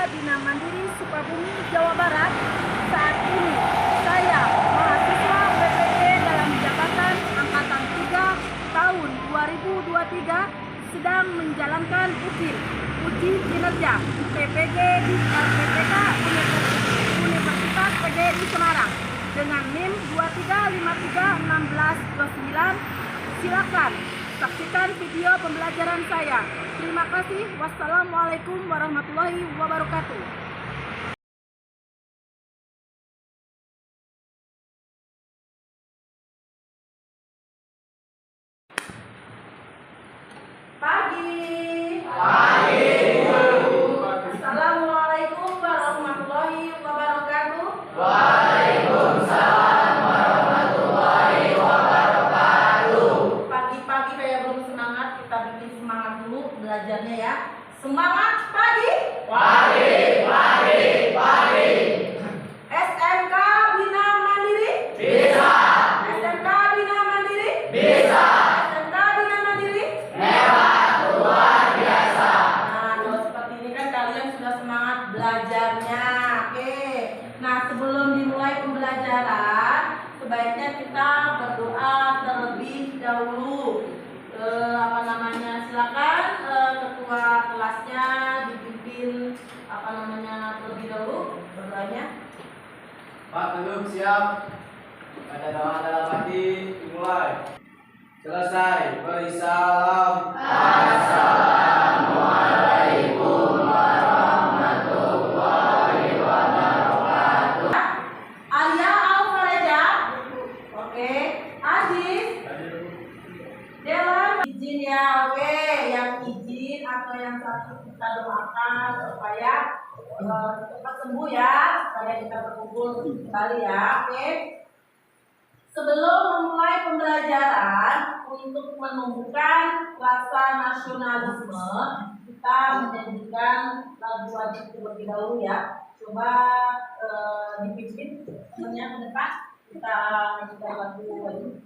Bina Mandiri Sukabumi, Jawa Barat. Saat ini saya mahasiswa BPG dalam jabatan Angkatan 3 tahun 2023 sedang menjalankan uji kinerja PPG di LPPK Universitas PGRI Semarang dengan NIM 23531629. Silakan saksikan video pembelajaran saya. Terima kasih. Wassalamualaikum warahmatullahi wabarakatuh. Pagi. Assalamualaikum warahmatullahi wabarakatuh. Waalaikumsalam warahmatullahi wabarakatuh. Pagi-pagi kayak belum semangat, kita bikin semangat dulu belajarnya ya. Semangat pagi. Pagi. SMK Bina Mandiri. Bisa. SMK Bina Mandiri. Bisa. SMK Bina Mandiri. Hebat, luar biasa. Nah, kalau seperti ini kan kalian sudah semangat belajarnya. Oke. Nah, sebelum dimulai pembelajaran, sebaiknya kita berdoa terlebih dahulu. Silakan ketua kelasnya dipimpin terlebih dahulu berdoanya. Pak Teguh siap. Ada doa dalam hati dimulai. Selesai. Beri salam. Assalamualaikum warahmatullahi wabarakatuh. Alia Al-Fareja. Oke. Aziz. Delan izin ya. Oke. Yang izin atau yang sakit kita doakan supaya cepat sembuh ya. Supaya kita berkumpul kembali ya. Oke. Sebelum memulai pembelajaran, untuk menumbuhkan rasa nasionalisme, kita menyanyikan lagu wajib terlebih dahulu ya. Coba dipimpin temennya ke depan, kita menyanyikan lagu wajib.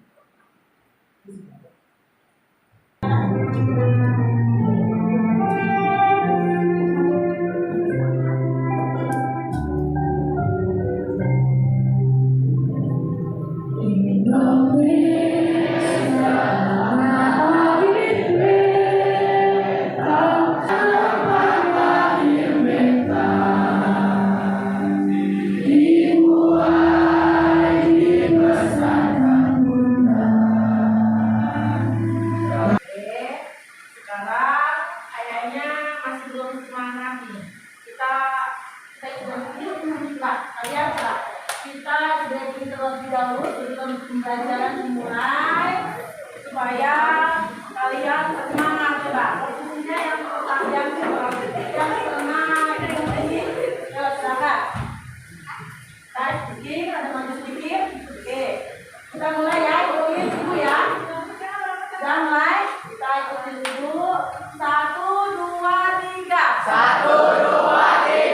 Kita terlebih dahulu sebelum pembelajaran dimulai supaya kalian semangat coba. Posisinya yang senang ini silakan. Sedikit, ada maju sedikit. Oke, kita mulai ya, ikutin dulu ya. Kita mulai, kita ikutin dulu. 1, 2, 3. 1, 2, 3.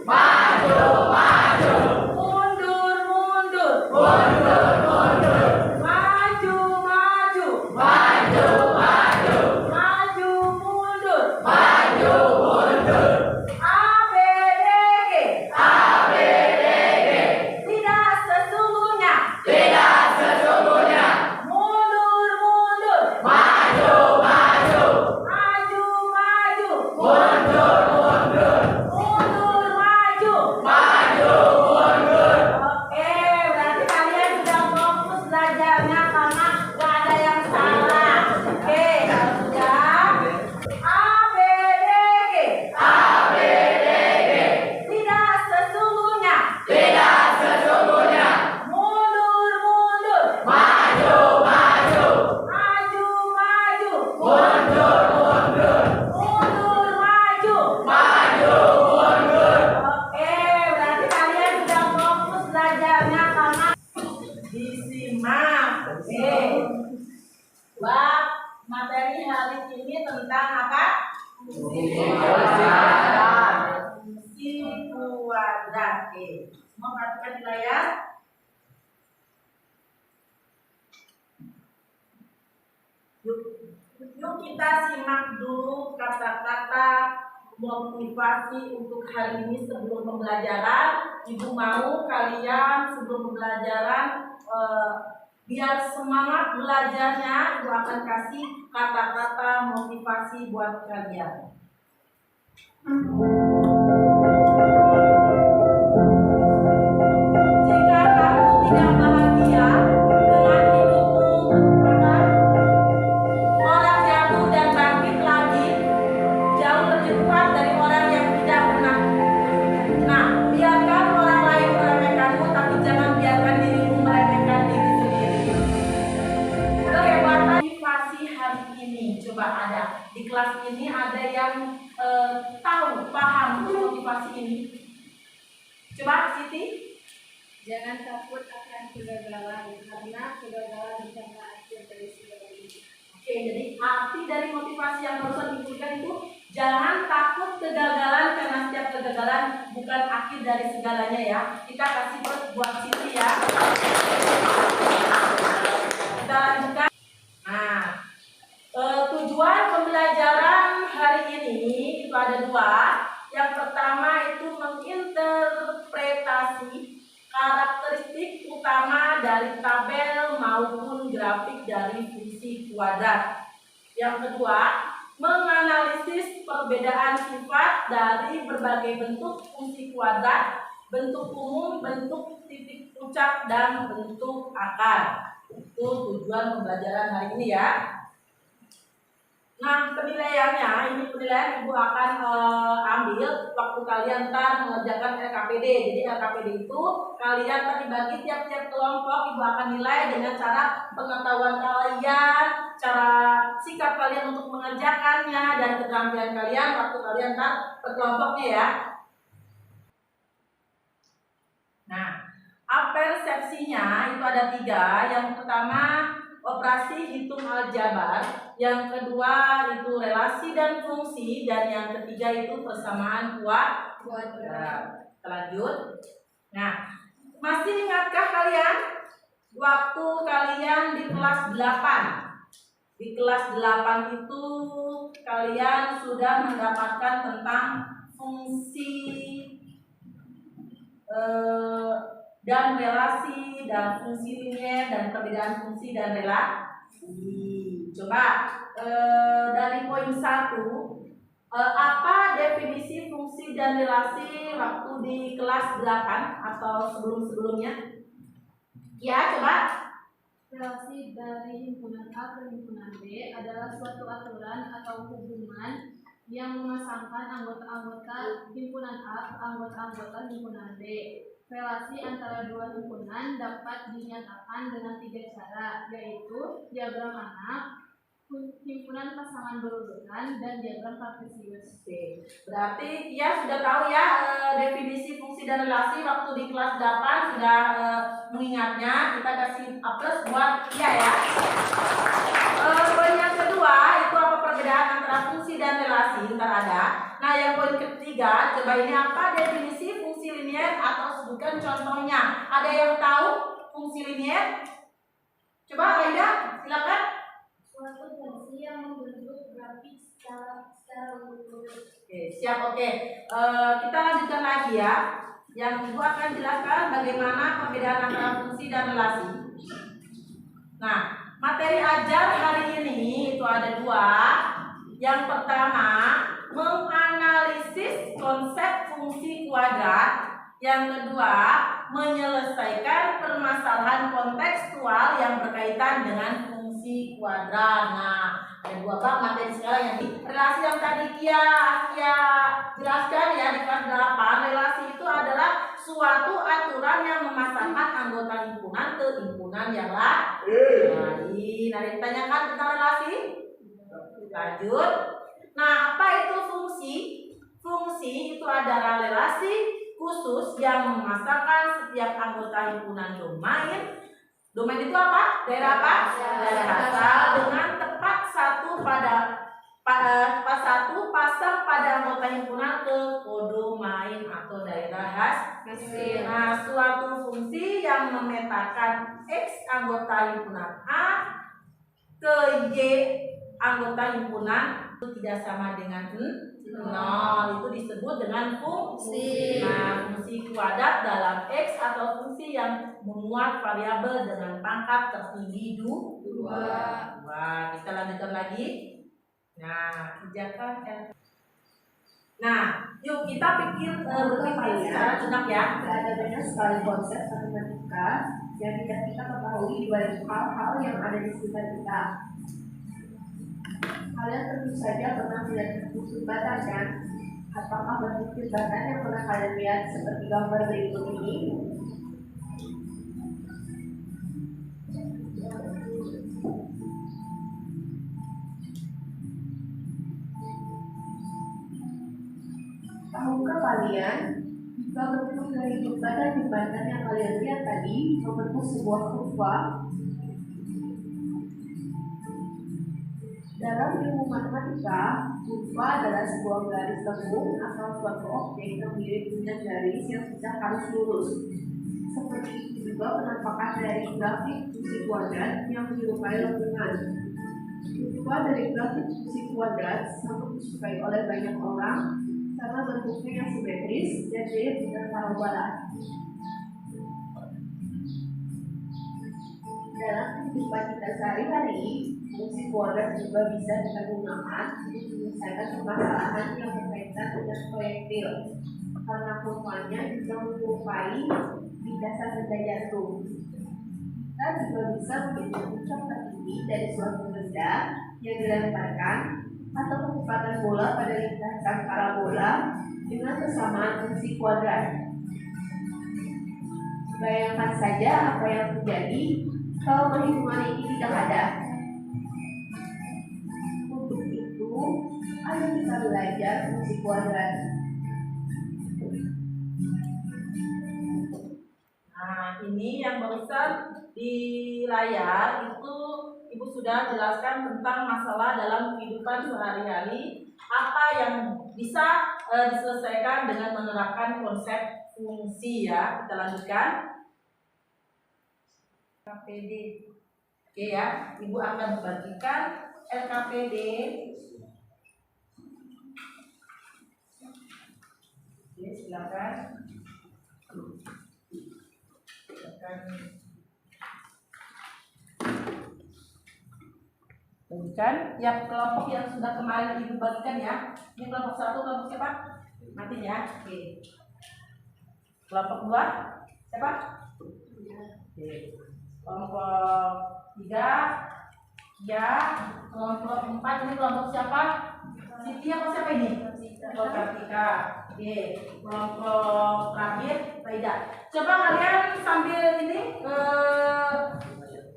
Maju. lihatkan di layar. Yuk kita simak dulu kata-kata motivasi untuk hari ini sebelum pembelajaran. Ibu mau kalian sebelum pembelajaran biar semangat belajarnya, Ibu akan kasih kata-kata motivasi buat kalian. Jika kamu tidak bahagia dengan hidupmu, maka orang jatuh dan bangkit lagi jauh lebih kuat dari orang yang tidak pernah. Nah, biarkan orang lain meremehkanmu, tapi jangan biarkan dirimu meremehkan diri sendiri. Kehebatan motivasi hari ini, coba ada di kelas ini ada yang tahu, paham motivasi ini? Coba Siti. Jangan takut akan kegagalan, karena kegagalan bukanlah akhir dari segalanya. Oke, jadi arti dari motivasi yang barusan diberikan itu jangan takut kegagalan, karena setiap kegagalan bukan akhir dari segalanya ya. Kita kasih buat Siti ya. Kita lanjutkan. Nah, tujuan pembelajaran hari ini itu ada dua. Yang pertama itu menginterpretasi karakteristik utama dari tabel maupun grafik dari fungsi kuadrat. Yang kedua, menganalisis perbedaan sifat dari berbagai bentuk fungsi kuadrat, bentuk umum, bentuk titik puncak, dan bentuk akar. Itu tujuan pembelajaran hari ini ya. Nah, penilaiannya, ini penilaian Ibu akan ambil waktu kalian ntar mengerjakan LKPD. Jadi LKPD itu kalian tadi bagi tiap-tiap kelompok, Ibu akan nilai dengan cara pengetahuan kalian, cara sikap kalian untuk mengerjakannya, dan keterampilan kalian waktu kalian ntar berkelompoknya ya. Nah, persepsinya itu ada 3. Yang pertama, operasi hitung aljabar, yang kedua itu relasi dan fungsi, dan yang ketiga itu persamaan kuadrat. Lanjut. Nah, masih ingatkah kalian waktu kalian di kelas 8? Di kelas 8 itu kalian sudah mendapatkan tentang fungsi dan relasi, dan fungsi linier, dan perbedaan fungsi dan relasi. Coba dari poin 1, apa definisi fungsi dan relasi waktu di kelas 8 atau sebelum-sebelumnya? Ya, coba. Relasi dari himpunan A ke himpunan B adalah suatu aturan atau hubungan yang memasangkan anggota-anggota himpunan A ke anggota-anggota himpunan B. Relasi antara dua himpunan dapat dinyatakan dengan 3 cara, yaitu diagram anak, himpunan pasangan berurutan, dan diagram kartesius. Oke, berarti ya sudah tahu ya definisi fungsi dan relasi waktu di kelas 8 sudah mengingatnya. Kita kasih A+ buat ya. Poin yang kedua itu apa perbedaan antara fungsi dan relasi, ntar ada. Nah, yang poin ketiga, coba ini apa definisi fungsi linier atau sebutkan contohnya. Ada yang tahu fungsi linier? Coba Aida, silakan. Suatu fungsi yang membentuk grafik secara urut. Oke, siap. Oke, kita lanjutkan lagi ya. Yang Ibu akan jelaskan bagaimana perbedaan antara fungsi dan relasi. Nah, materi ajar hari ini itu ada 2. Yang pertama, menganalisis konsep fungsi kuadrat. Yang kedua, menyelesaikan permasalahan kontekstual yang berkaitan dengan fungsi kuadrat. Nah, ada 2 bab materi sekarang yang relasi yang tadi Kia jelaskan ya di kelas 8. Relasi itu adalah suatu aturan yang memasangkan anggota himpunan ke himpunan yang lain. Ada yang ditanyakan tentang relasi? Lanjut. Nah, apa itu fungsi? Fungsi itu adalah relasi khusus yang memasangkan setiap anggota himpunan domain. Domain itu apa? Daerah apa? Daerah asal dengan tepat satu Pas 1, pasang pada anggota himpunan ke kode main atau daerah hasil. Nah, suatu fungsi yang memetakan X anggota himpunan A ke Y anggota himpunan itu tidak sama dengan 0. Itu disebut dengan fungsi. Nah, fungsi kuadrat dalam X atau fungsi yang memuat variabel dengan pangkat tertinggi 2. Kita lanjutkan lagi. Nah, kerjakan Nah, yuk kita berpikir secara jenak ya. Ada banyak sekali konsep matematika yang tidak kita ketahui di balik hal-hal yang ada di sekitar kita. Kalian tentu saja pernah melihat bentuk jembatan kan? Apakah bentuk jembatan yang pernah kalian lihat seperti gambar berikut ini? Tahukah kalian jika bentuk dari jembatan yang kalian lihat tadi membentuk sebuah kurva? Dalam ilmu matematika, kurva adalah sebuah garis lengkung atau suatu objek yang mirip dengan garis yang tidak harus lurus. Seperti itu juga penampakan dari grafik fungsi kuadrat yang menyerupai lengkungan. Kurva dari grafik fungsi kuadrat sangat disukai oleh banyak orang karena bentuknya yang simetris dan mirip dengan parabola. Dalam kehidupan kita sehari-hari, fungsi kuadrat juga bisa kita gunakan untuk menyelesaikan permasalahan yang berkaitan dengan proyektil, karena kurvanya juga menyerupai lintasan benda jatuh. Kita juga bisa menghitung puncak tertinggi dari suatu benda yang dilemparkan atau kecepatan bola pada lintasan parabola dengan kesamaan fungsi kuadrat. Bayangkan saja apa yang terjadi kalau perhitungan ini tidak ada. Untuk itu, ayo kita belajar fungsi kuadrat. Nah, ini yang barusan di layar itu Ibu sudah jelaskan tentang masalah dalam kehidupan sehari-hari, apa yang bisa diselesaikan dengan menerapkan konsep fungsi ya. Kita lanjutkan. LKPD. Oke ya, Ibu akan membagikan LKPD. Oke, silakan. Bagikan tiap kelompok yang sudah kemarin Ibu bagikan ya. Ini kelompok 1, kelompok siapa? Nanti ya. Oke. Kelompok 2 siapa? Oke. Kelompok 3 ya. Kelompok 4 ini kelompok siapa? Siti apa siapa ini? Kelompok Kartika. Oke. Kelompok terakhir Faida. Coba kalian sambil ini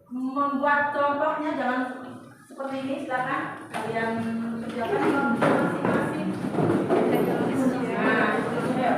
membuat kelompoknya, jangan seperti ini, silakan kalian kerjakan masing-masing. Nah, itu ya.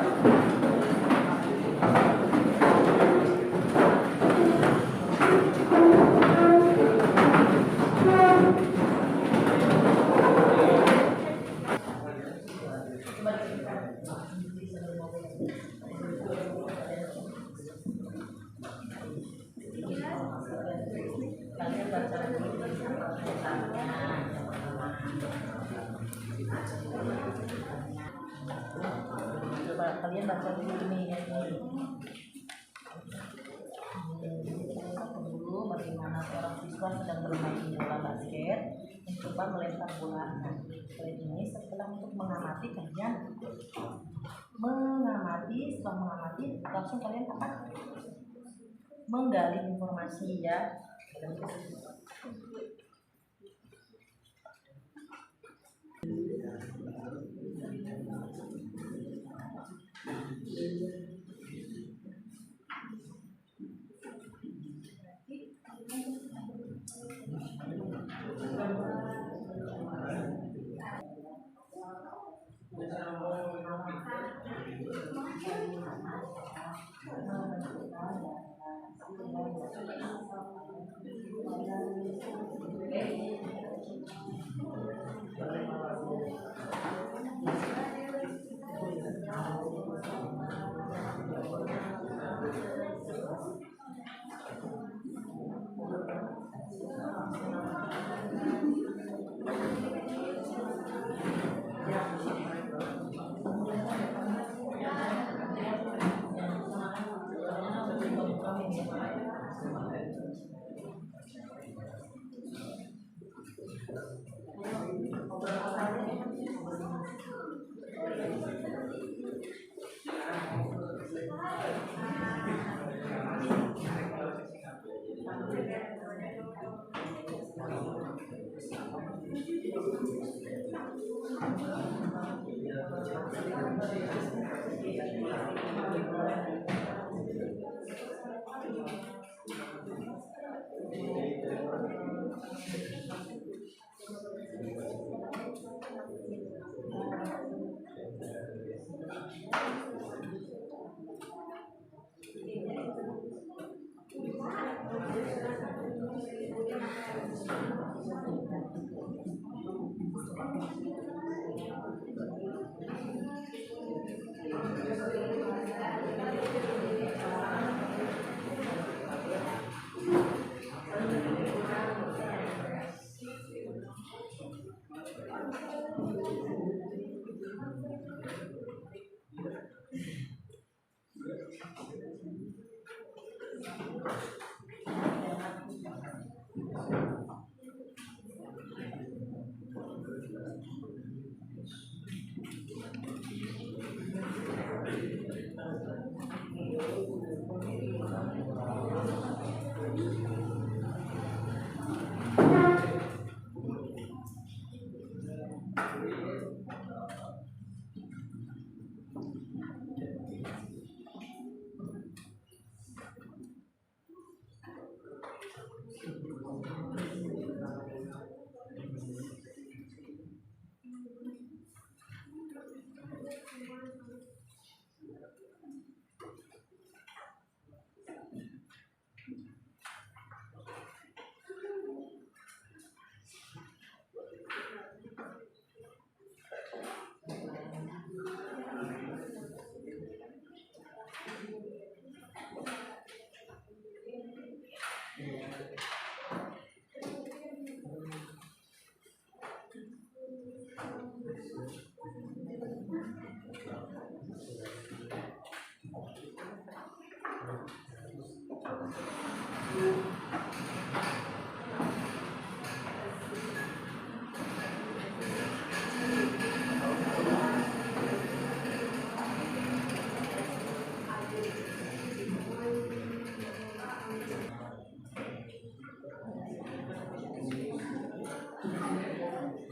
Coba kalian baca dulu ini dulu bagaimana seorang siswa sedang bermain bola basket mencoba melempar bola. Nah, kali ini setelah untuk mengamati kalian setelah mengamati langsung kalian apa? Menggali informasi ya.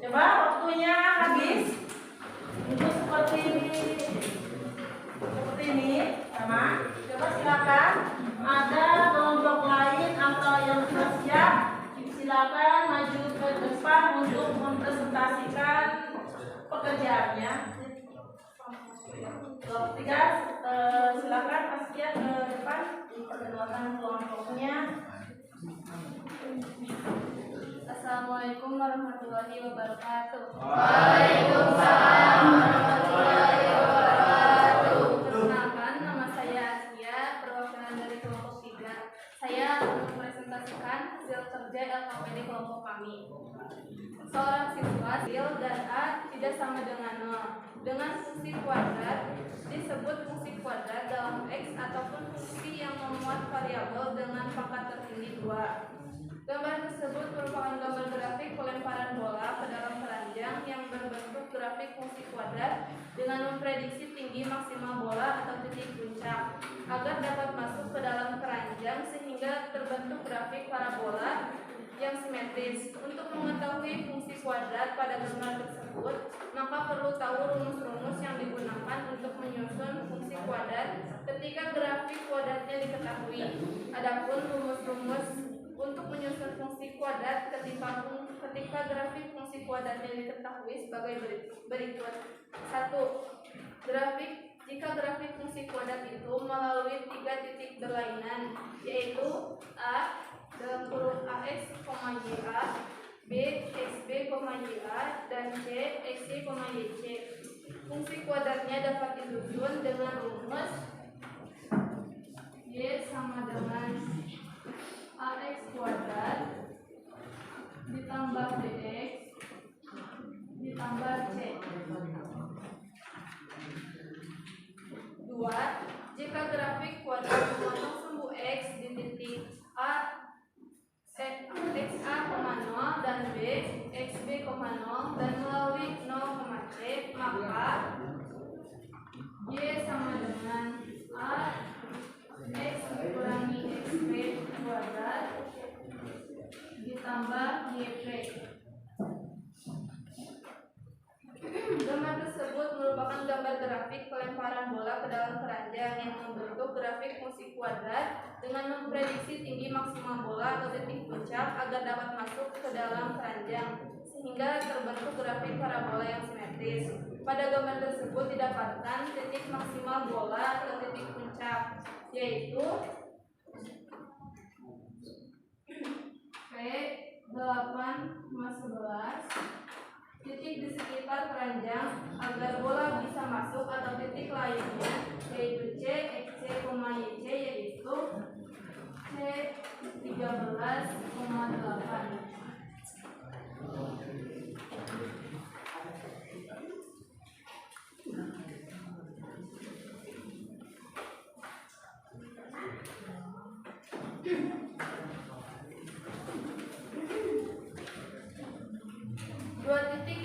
Coba waktunya habis. Untuk seperti ini, sama. Coba silakan. Ada kelompok lain atau yang sudah siap, silakan maju ke depan untuk mempresentasikan pekerjaannya. Kelompok 3, silakan Askia ke depan diperkenalkan kelompoknya. Assalamualaikum warahmatullahi wabarakatuh. Waalaikumsalam warahmatullahi wabarakatuh. Perkenalkan, nama saya Askia, perwakilan dari kelompok 3. Saya akan mempresentasikan hasil kerja LKPD kelompok kami. Seorang siswa sil dan A tidak sama dengan 0. Dengan fungsi kuadrat disebut fungsi kuadrat dalam X ataupun fungsi yang memuat variabel dengan pangkat tertinggi 2. Gambar tersebut merupakan gambar grafik pelemparan bola ke dalam keranjang yang berbentuk grafik fungsi kuadrat dengan memprediksi tinggi maksimal bola atau titik puncak agar dapat masuk ke dalam keranjang sehingga terbentuk grafik parabola yang simetris. Untuk mengetahui fungsi kuadrat pada gambar tersebut, maka perlu tahu rumus-rumus yang digunakan untuk menyusun fungsi kuadrat ketika grafik kuadratnya diketahui. Adapun rumus-rumus untuk menyusun fungsi kuadrat ketika grafik fungsi kuadratnya diketahui sebagai berikut. 1. Jika grafik fungsi kuadrat itu melalui 3 titik berlainan, yaitu A dalam huruf AX, YA, B XB, YA, dan C XY, YC. Fungsi kuadratnya dapat disusun dengan rumus Y sama dengan AX kuadrat ditambah BX ditambah C. 2. Jika grafik kuadrat memotong sumbu X A XA, 0 dan B XB, 0 dan melalui 0, C, maka Y sama dengan A X dikurangi XB kuadrat ditambah YP. Gambar tersebut merupakan gambar grafik pelemparan bola ke dalam keranjang yang membentuk grafik fungsi kuadrat dengan memprediksi tinggi maksimal bola atau titik puncak agar dapat masuk ke dalam keranjang sehingga terbentuk grafik parabola yang simetris. Pada gambar tersebut didapatkan titik maksimal bola atau titik puncak yaitu P8,11 titik di sekitar keranjang agar bola bisa masuk atau titik lainnya yaitu C, XC, YC yaitu C13,8. Dua titik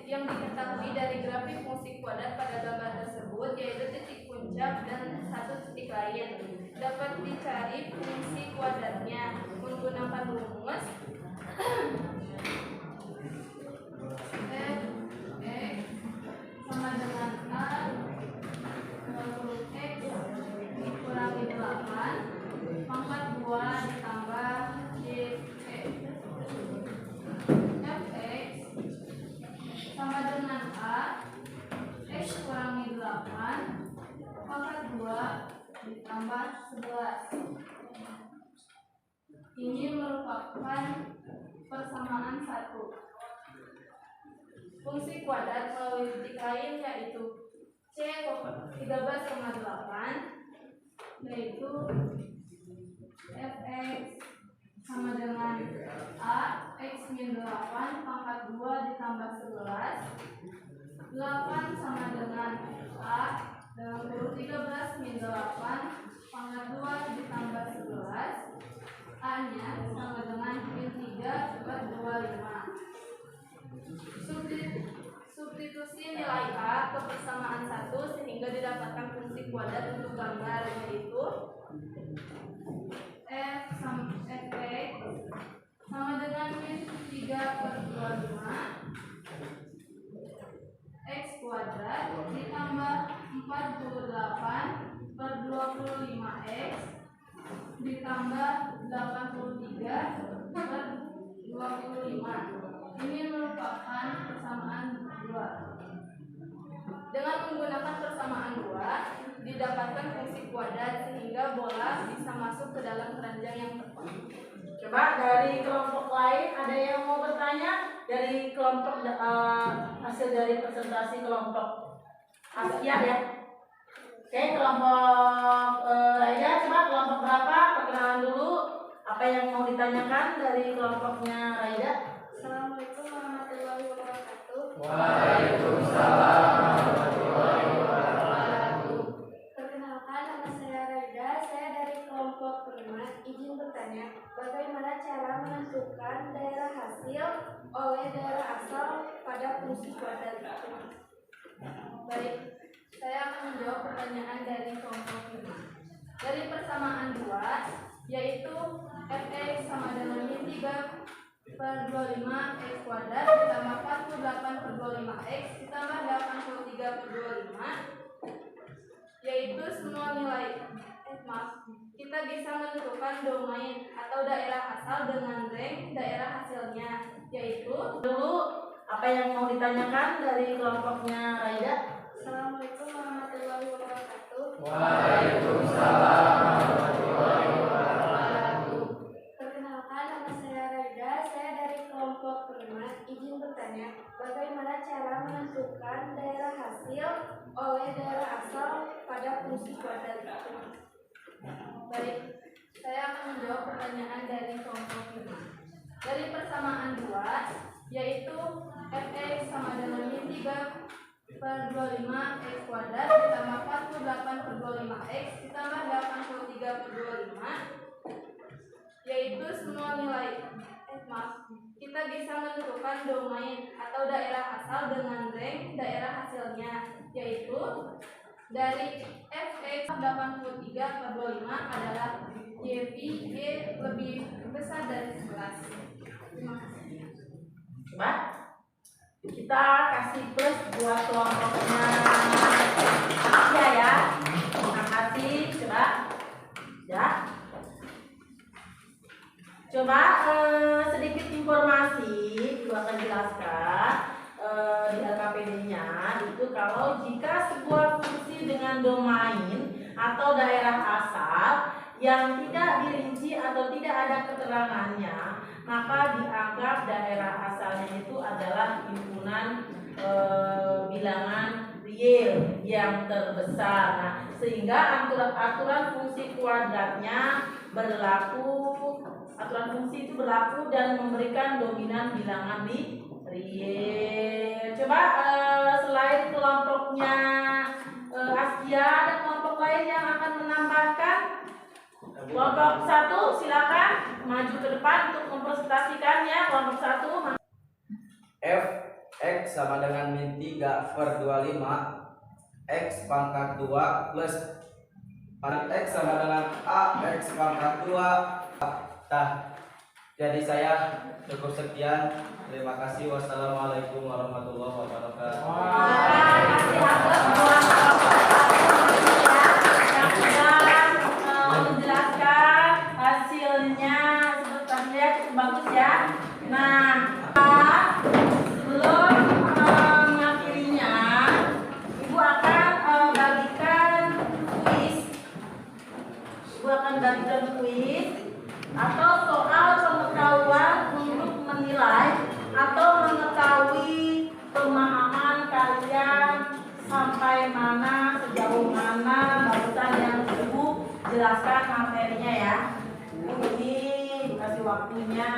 yang diketahui dari grafik fungsi kuadrat pada gambar tersebut yaitu titik puncak dan satu titik lain. Dapat dicari fungsi kuadratnya menggunakan rumus f(x) sama dengan a 20x dikurangi 8 pangkat 2 ditambah y. Sama dengan A X kurangi 8 pangkat 2 ditambah 11. Ini merupakan persamaan 1. Fungsi kuadrat melalui titik lain yaitu C 13,8 yaitu fx sama dengan A X min 8 pangkat 2 ditambah 11. 8 sama dengan A dalam kurung 13 min 8 pangkat 2 ditambah 11. A nya sama dengan min 3/25. Substitusi nilai A ke persamaan 1 sehingga didapatkan fungsi kuadrat untuk gambar yaitu F X sama dengan min 3/25 X kuadrat ditambah 48/25X ditambah 83/25. Ini merupakan persamaan 2. Dengan menggunakan persamaan 2 didapatkan fungsi kuadrat sehingga bola bisa masuk ke dalam keranjang yang tepat. Coba dari kelompok lain ada yang mau bertanya dari kelompok hasil dari presentasi kelompok Asia ya. Oke, kelompok Raida, coba kelompok berapa? Perkenalan dulu. Apa yang mau ditanyakan dari kelompoknya Raida? Assalamualaikum warahmatullahi wabarakatuh. Waalaikumsalam warahmatullahi wabarakatuh. Perkenalkan, nama saya Raida. Saya dari kelompok 5. Izin bertanya, bagaimana cara menentukan daerah hasil oleh daerah asal pada fungsi kuadrat? Baik, saya akan menjawab pertanyaan dari kelompok 5. Dari persamaan 2, yaitu fx sama dengan min 3/25 x kuadrat ditambah 48/25x ditambah 83/25, yaitu semua nilai kita bisa menentukan domain atau daerah asal dengan rank daerah hasilnya, yaitu Dulu, apa yang mau ditanyakan dari kelompoknya Raida? Assalamualaikum warahmatullahi wabarakatuh. Waalaikumsalam warahmatullahi wabarakatuh. Perkenalkan, nama saya Raida. Saya dari kelompok 5. Izin bertanya, bagaimana cara menentukan daerah hasil oleh daerah asal pada fungsi kuadrat? Baik, saya akan menjawab pertanyaan dari kelompok 5. Dari persamaan 2, yaitu fx sama dengan min 3/25 x kuadrat ditambah 48/25x ditambah 83/25, bisa menentukan domain atau daerah asal dengan rank daerah hasilnya, yaitu dari fx 83/25 adalah y/y lebih besar dari 11. Terima kasih. Coba kita kasih plus buat kelompoknya Asia ya. Terima kasih. Coba ya. Coba sedikit informasi gua akan jelaskan di LKPD-nya itu kalau jika sebuah fungsi dengan domain atau daerah asal yang tidak dirinci atau tidak ada keterangannya, maka dianggap daerah asalnya itu adalah himpunan bilangan real yang terbesar. Nah, sehingga aturan fungsi kuadratnya berlaku, aturan fungsi itu berlaku dan memberikan dominan bilangan di real. Coba selain kelompoknya Asia, ada kelompok lain yang akan menambahkan. Kelompok 1 silakan maju ke depan untuk mempresentasikannya. Kelompok 1. F X sama dengan min 3/25 X pangkat 2 plus X sama dengan A X pangkat 2. Jadi saya cukup sekian. Terima kasih. Wassalamualaikum warahmatullahi wabarakatuh. Menjelaskan hasilnya sebenarnya cukup bagus ya. Nah, sebelum mengakhirinya, Ibu akan bagikan kuis. Ibu akan bagikan kuis atau soal pengetahuan untuk menilai atau mengetahui pemahaman kalian sampai mana, sejauh mana barusan yang Ibu jelaskan materinya ya. Ini dikasih waktunya.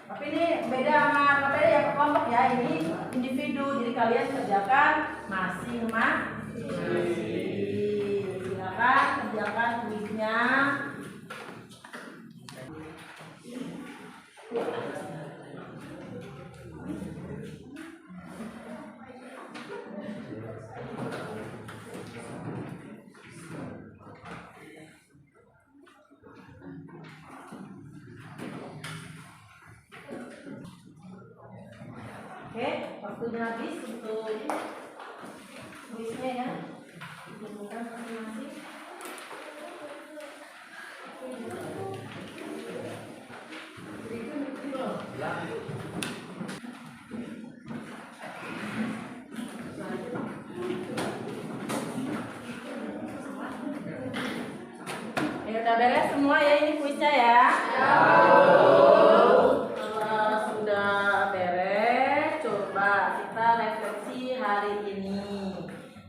Tapi ini beda sama materi yang kelompok ya. Ini individu, jadi kalian kerjakan masing-masing. Silakan kerjakan kuisnya. Oke, waktunya habis untuk kuisnya ya. Ditemukan masing-masing. Ya udah beres semua ya, ini kuisnya ya. Sudah beres, coba kita refleksi hari ini.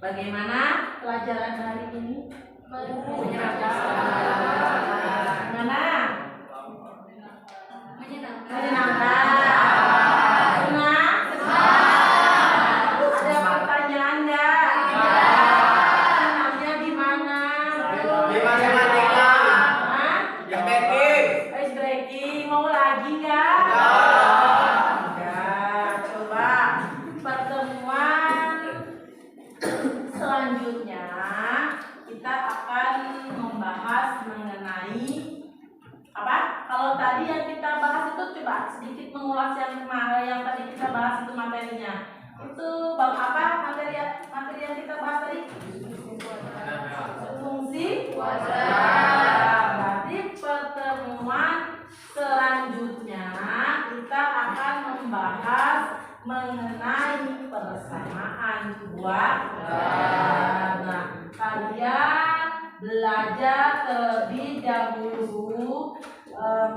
Bagaimana pelajaran hari ini? Menyenangkan. Mana? Menyenangkan. Ada pertanyaan enggak? Senangnya di mana? Di matematika. Hah? Yang backing. Ice breaking, mau lagi enggak? Enggak. Coba pertemuan selanjutnya kita akan membahas mengenai apa? Kalau tadi yang kita bahas itu coba sedikit mengulas yang kemarin yang tadi kita bahas itu materinya. Itu bab apa materi yang kita bahas tadi? Fungsi kuadrat. Berarti pertemuan selanjutnya kita akan membahas mengenai persamaan kuadrat. Nah, kalian belajar terlebih dahulu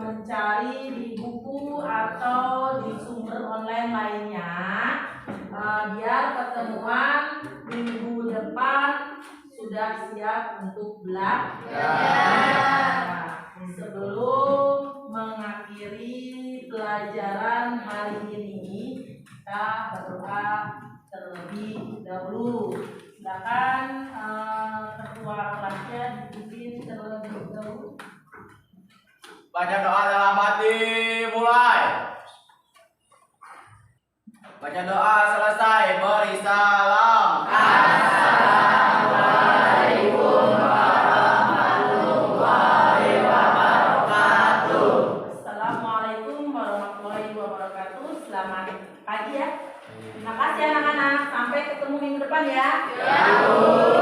mencari di buku atau di sumber online lainnya biar pertemuan minggu depan sudah siap untuk belajar. Sebelum mengakhiri pelajaran hari ini, kita berdoa terlebih dahulu. Silakan ketua kelasnya dipimpin terlebih dahulu. Baca doa dalam hati, mulai. Baca doa selesai, beri salam. Assalamualaikum warahmatullahi wabarakatuh. Assalamualaikum warahmatullahi wabarakatuh. Selamat pagi ya. Terima kasih anak-anak. Sampai ketemu minggu depan ya. Ya.